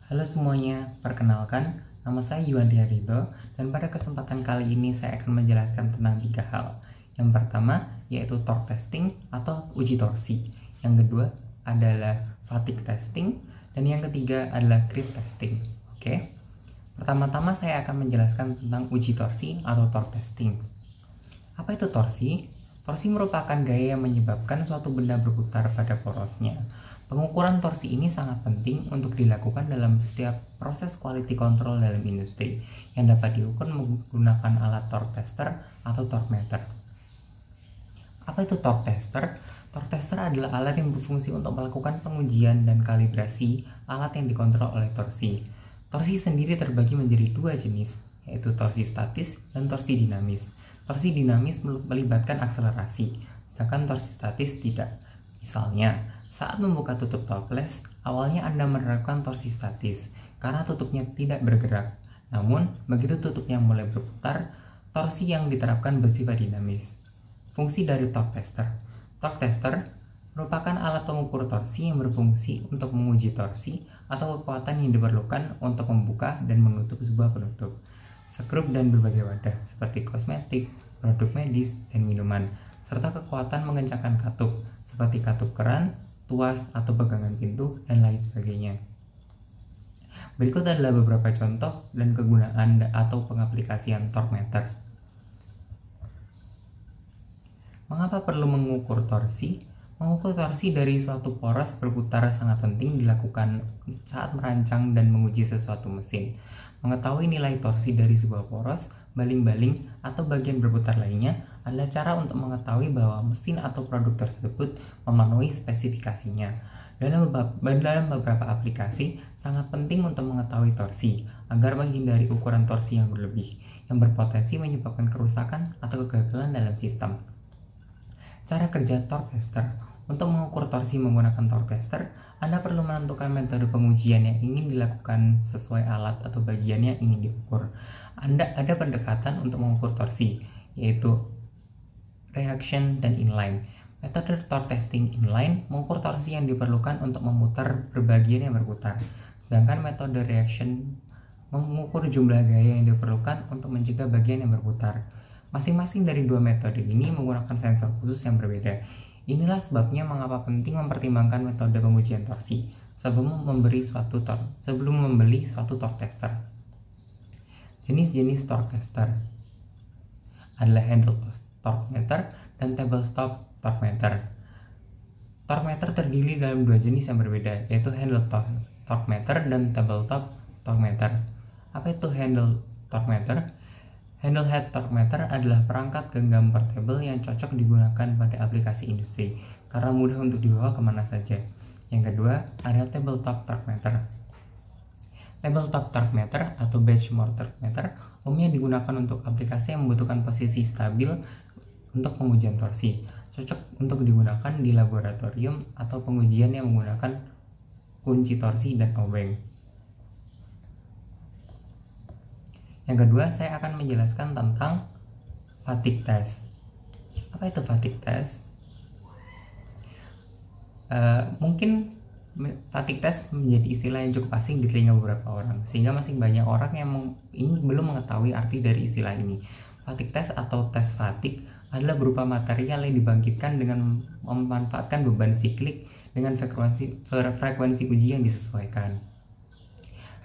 Halo semuanya, perkenalkan, nama saya Yuandri Ridho dan pada kesempatan kali ini saya akan menjelaskan tentang 3 hal. Yang pertama yaitu torque testing atau uji torsi. Yang kedua adalah fatigue testing dan yang ketiga adalah grip testing. Oke. Pertama-tama saya akan menjelaskan tentang uji torsi atau torque testing. Apa itu torsi? Torsi merupakan gaya yang menyebabkan suatu benda berputar pada porosnya. Pengukuran torsi ini sangat penting untuk dilakukan dalam setiap proses quality control dalam industri yang dapat diukur menggunakan alat torque tester atau torque meter. Apa itu torque tester? Torque tester adalah alat yang berfungsi untuk melakukan pengujian dan kalibrasi alat yang dikontrol oleh torsi. Torsi sendiri terbagi menjadi 2 jenis, yaitu torsi statis dan torsi dinamis. Torsi dinamis melibatkan akselerasi, sedangkan torsi statis tidak. Misalnya, saat membuka tutup toples, awalnya Anda menerapkan torsi statis karena tutupnya tidak bergerak. Namun, begitu tutupnya mulai berputar, torsi yang diterapkan bersifat dinamis. Fungsi dari torque tester. Torque tester merupakan alat pengukur torsi yang berfungsi untuk menguji torsi atau kekuatan yang diperlukan untuk membuka dan menutup sebuah penutup, skrup dan berbagai wadah seperti kosmetik, produk medis, dan minuman, serta kekuatan mengencangkan katup seperti katup keran, tuas atau pegangan pintu, dan lain sebagainya. Berikut adalah beberapa contoh dan kegunaan atau pengaplikasian torque meter. Mengapa perlu mengukur torsi? Mengukur torsi dari suatu poros berputar sangat penting dilakukan saat merancang dan menguji sesuatu mesin. Mengetahui nilai torsi dari sebuah poros, baling-baling, atau bagian berputar lainnya adalah cara untuk mengetahui bahwa mesin atau produk tersebut memenuhi spesifikasinya. Dalam beberapa aplikasi, sangat penting untuk mengetahui torsi agar menghindari ukuran torsi yang berlebih, yang berpotensi menyebabkan kerusakan atau kegagalan dalam sistem. Cara kerja torque tester. Untuk mengukur torsi menggunakan torque tester, Anda perlu menentukan metode pengujian yang ingin dilakukan sesuai alat atau bagian yang ingin diukur. Ada pendekatan untuk mengukur torsi, yaitu reaction dan inline. Metode torque testing inline mengukur torsi yang diperlukan untuk memutar berbagian yang berputar, sedangkan metode reaction mengukur jumlah gaya yang diperlukan untuk mencegah bagian yang berputar. Masing-masing dari dua metode ini menggunakan sensor khusus yang berbeda. Inilah sebabnya mengapa penting mempertimbangkan metode pengujian torsi sebelum membeli suatu torque tester. Jenis-jenis torque tester adalah handle torque meter dan tabletop torque meter. Torque meter terdiri dalam 2 jenis yang berbeda, yaitu handle torque meter dan tabletop torque meter. Apa itu handle torque meter? Handle head torque meter adalah perangkat genggam portable yang cocok digunakan pada aplikasi industri karena mudah untuk dibawa kemana saja. Yang kedua adalah tabletop torque meter. Tabletop torque meter atau benchmark torque meter umumnya digunakan untuk aplikasi yang membutuhkan posisi stabil untuk pengujian torsi, cocok untuk digunakan di laboratorium atau pengujian yang menggunakan kunci torsi dan obeng. Yang kedua, saya akan menjelaskan tentang fatigue test. Apa itu fatigue test? Mungkin fatigue test menjadi istilah yang cukup asing di telinga beberapa orang, sehingga masih banyak orang yang belum mengetahui arti dari istilah ini. Fatigue test atau tes fatigue adalah berupa material yang dibangkitkan dengan memanfaatkan beban siklik dengan frekuensi uji yang disesuaikan.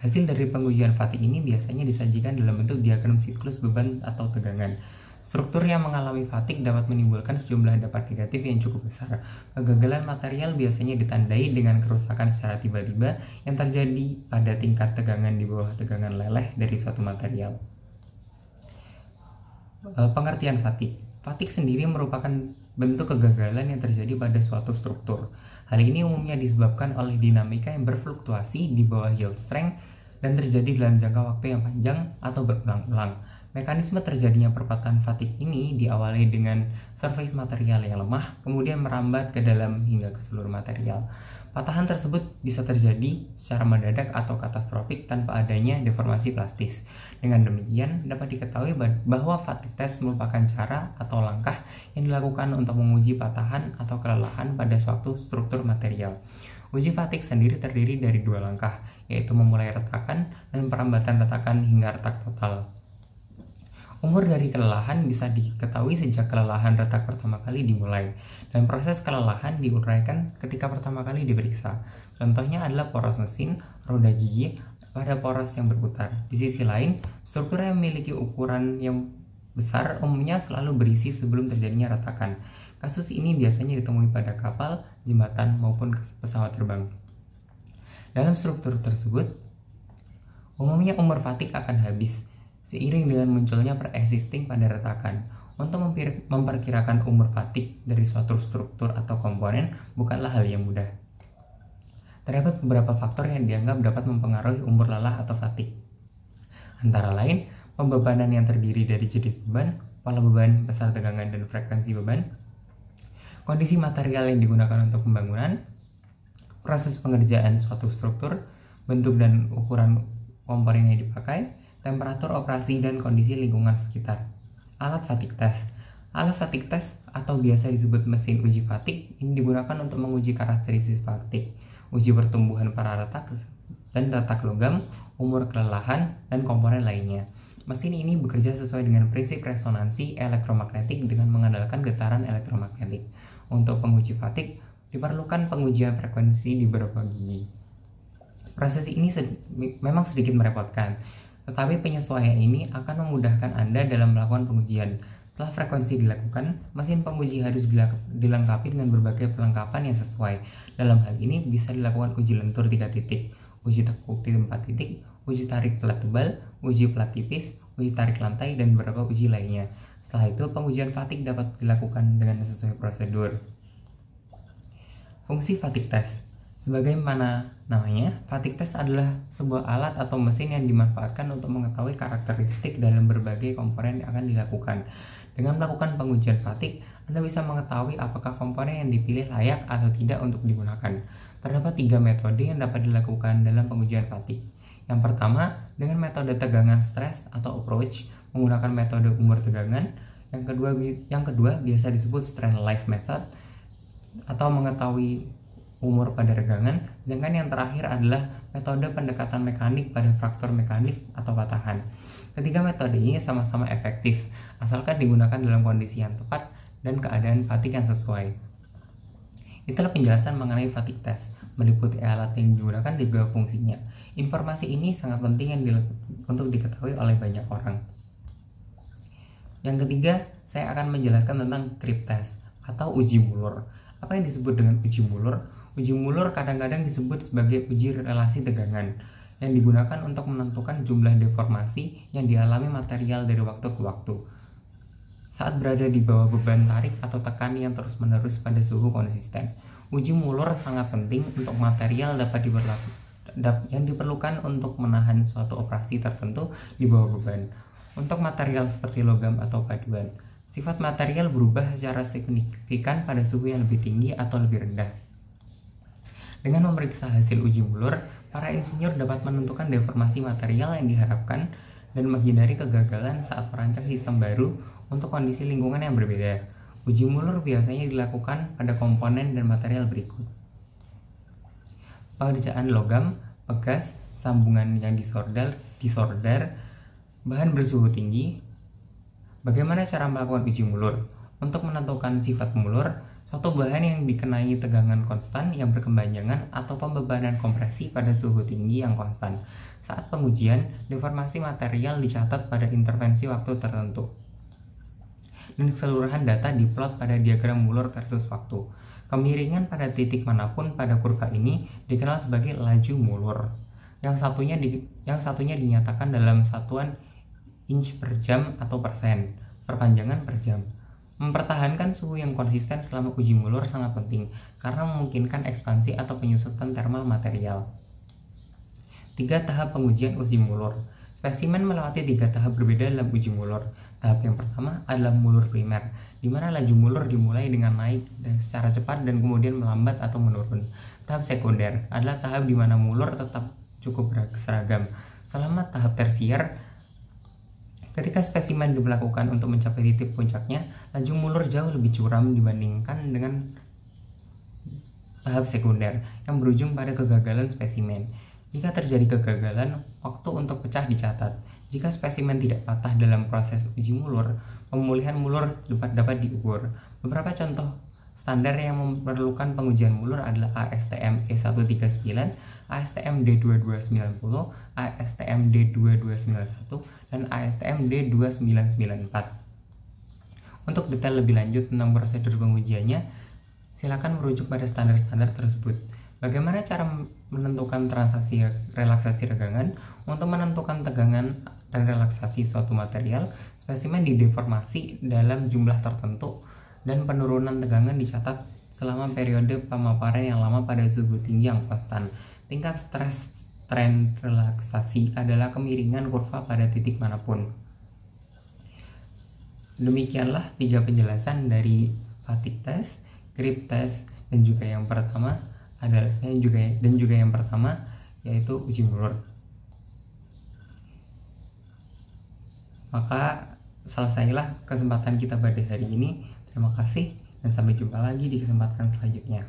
Hasil dari pengujian fatigue ini biasanya disajikan dalam bentuk diagram siklus beban atau tegangan. Struktur yang mengalami fatigue dapat menimbulkan sejumlah dampak negatif yang cukup besar. Kegagalan material biasanya ditandai dengan kerusakan secara tiba-tiba yang terjadi pada tingkat tegangan di bawah tegangan leleh dari suatu material. Pengertian fatigue. Fatigue sendiri merupakan bentuk kegagalan yang terjadi pada suatu struktur. Hal ini umumnya disebabkan oleh dinamika yang berfluktuasi di bawah yield strength dan terjadi dalam jangka waktu yang panjang atau berulang-ulang. Mekanisme terjadinya perpatahan fatigue ini diawali dengan surface material yang lemah, kemudian merambat ke dalam hingga ke seluruh material. Patahan tersebut bisa terjadi secara mendadak atau katastrofik tanpa adanya deformasi plastis. Dengan demikian, dapat diketahui bahwa fatigue test merupakan cara atau langkah yang dilakukan untuk menguji patahan atau kelelahan pada suatu struktur material. Uji fatigue sendiri terdiri dari 2 langkah. yaitu memulai retakan dan perambatan retakan hingga retak total. Umur dari kelelahan bisa diketahui sejak kelelahan retak pertama kali dimulai, dan proses kelelahan diuraikan ketika pertama kali diperiksa. Contohnya adalah poros mesin, roda gigi, pada poros yang berputar. Di sisi lain, struktur yang memiliki ukuran yang besar umumnya selalu berisi sebelum terjadinya retakan. Kasus ini biasanya ditemui pada kapal, jembatan, maupun pesawat terbang. Dalam struktur tersebut, umumnya umur fatik akan habis seiring dengan munculnya pre-existing pada retakan. Untuk memperkirakan umur fatik dari suatu struktur atau komponen bukanlah hal yang mudah. Terdapat beberapa faktor yang dianggap dapat mempengaruhi umur lelah atau fatik. Antara lain, pembebanan yang terdiri dari jenis beban, pola beban, besar tegangan, dan frekuensi beban, kondisi material yang digunakan untuk pembangunan, proses pengerjaan suatu struktur, bentuk dan ukuran komponen yang dipakai, temperatur operasi, dan kondisi lingkungan sekitar. Alat fatik test. Alat fatik test atau biasa disebut mesin uji fatik ini digunakan untuk menguji karakteristik fatik, uji pertumbuhan para retak dan retak logam, umur kelelahan, dan komponen lainnya. Mesin ini bekerja sesuai dengan prinsip resonansi elektromagnetik dengan mengandalkan getaran elektromagnetik. Untuk penguji fatik, diperlukan pengujian frekuensi di beberapa gigi. Proses ini memang sedikit merepotkan, tetapi penyesuaian ini akan memudahkan Anda dalam melakukan pengujian. Setelah frekuensi dilakukan, mesin penguji harus dilengkapi dengan berbagai perlengkapan yang sesuai. Dalam hal ini bisa dilakukan uji lentur 3 titik, uji tekuk di 4 titik, uji tarik pelat tebal, uji pelat tipis, uji tarik lantai, dan beberapa uji lainnya. Setelah itu, pengujian fatik dapat dilakukan dengan sesuai prosedur. Fungsi fatik test. Sebagaimana namanya, fatik test adalah sebuah alat atau mesin yang dimanfaatkan untuk mengetahui karakteristik dalam berbagai komponen yang akan dilakukan. Dengan melakukan pengujian fatik, Anda bisa mengetahui apakah komponen yang dipilih layak atau tidak untuk digunakan. Terdapat 3 metode yang dapat dilakukan dalam pengujian fatik. Yang pertama, dengan metode tegangan stres atau approach, menggunakan metode umur tegangan. Yang kedua biasa disebut strain life method, atau mengetahui umur pada regangan, sedangkan yang terakhir adalah metode pendekatan mekanik pada fraktur mekanik atau patahan. Ketiga metode ini sama-sama efektif, asalkan digunakan dalam kondisi yang tepat dan keadaan fatik yang sesuai. Itulah penjelasan mengenai fatik test, meliputi alat yang digunakan dan juga fungsinya. Informasi ini sangat penting untuk diketahui oleh banyak orang. Yang ketiga, saya akan menjelaskan tentang grip test atau uji Muller. Apa yang disebut dengan uji Muller? Uji Muller kadang-kadang disebut sebagai uji relasi tegangan yang digunakan untuk menentukan jumlah deformasi yang dialami material dari waktu ke waktu saat berada di bawah beban tarik atau tekan yang terus-menerus pada suhu konsisten. Uji Muller sangat penting untuk material yang diperlukan untuk menahan suatu operasi tertentu di bawah beban. Untuk material seperti logam atau paduan, sifat material berubah secara signifikan pada suhu yang lebih tinggi atau lebih rendah. Dengan memeriksa hasil uji Muller, para insinyur dapat menentukan deformasi material yang diharapkan dan menghindari kegagalan saat merancang sistem baru untuk kondisi lingkungan yang berbeda. Uji Muller biasanya dilakukan pada komponen dan material berikut. Pengerjaan logam, pegas, sambungan yang disorder, bahan bersuhu tinggi. Bagaimana cara melakukan uji Muller? Untuk menentukan sifat Muller, suatu bahan yang dikenai tegangan konstan yang berkepanjangan atau pembebanan kompresi pada suhu tinggi yang konstan. Saat pengujian, deformasi material dicatat pada intervensi waktu tertentu, dan keseluruhan data diplot pada diagram Muller versus waktu. Kemiringan pada titik manapun pada kurva ini dikenal sebagai laju Muller. Yang satunya dinyatakan dalam satuan inch per jam atau persen, perpanjangan per jam. Mempertahankan suhu yang konsisten selama uji Muller sangat penting karena memungkinkan ekspansi atau penyusutan thermal material. 3 tahap pengujian uji Muller. Spesimen melewati 3 tahap berbeda dalam uji Muller. Tahap yang pertama adalah Muller primer, di mana laju Muller dimulai dengan naik secara cepat dan kemudian melambat atau menurun. Tahap sekunder adalah tahap di mana Muller tetap cukup seragam. Selama tahap tersier, ketika spesimen dilakukan untuk mencapai titik puncaknya, laju Muller jauh lebih curam dibandingkan dengan tahap sekunder yang berujung pada kegagalan spesimen. Jika terjadi kegagalan, waktu untuk pecah dicatat. Jika spesimen tidak patah dalam proses uji mulur, pemulihan mulur dapat diukur. Beberapa contoh standar yang memerlukan pengujian mulur adalah ASTM E139, ASTM D2290, ASTM D2291, dan ASTM D2994. Untuk detail lebih lanjut tentang prosedur pengujiannya, silakan merujuk pada standar-standar tersebut. Bagaimana cara menentukan transaksi relaksasi regangan? Untuk menentukan tegangan dan relaksasi suatu material, spesimen dideformasi dalam jumlah tertentu dan penurunan tegangan dicatat selama periode pemaparan yang lama pada suhu tinggi yang konstan. Tingkat stres tren relaksasi adalah kemiringan kurva pada titik manapun. Demikianlah 3 penjelasan dari fatigue test, grip test, dan juga yang pertama yaitu uji mulur. Maka selesailah kesempatan kita pada hari ini. Terima kasih dan sampai jumpa lagi di kesempatan selanjutnya.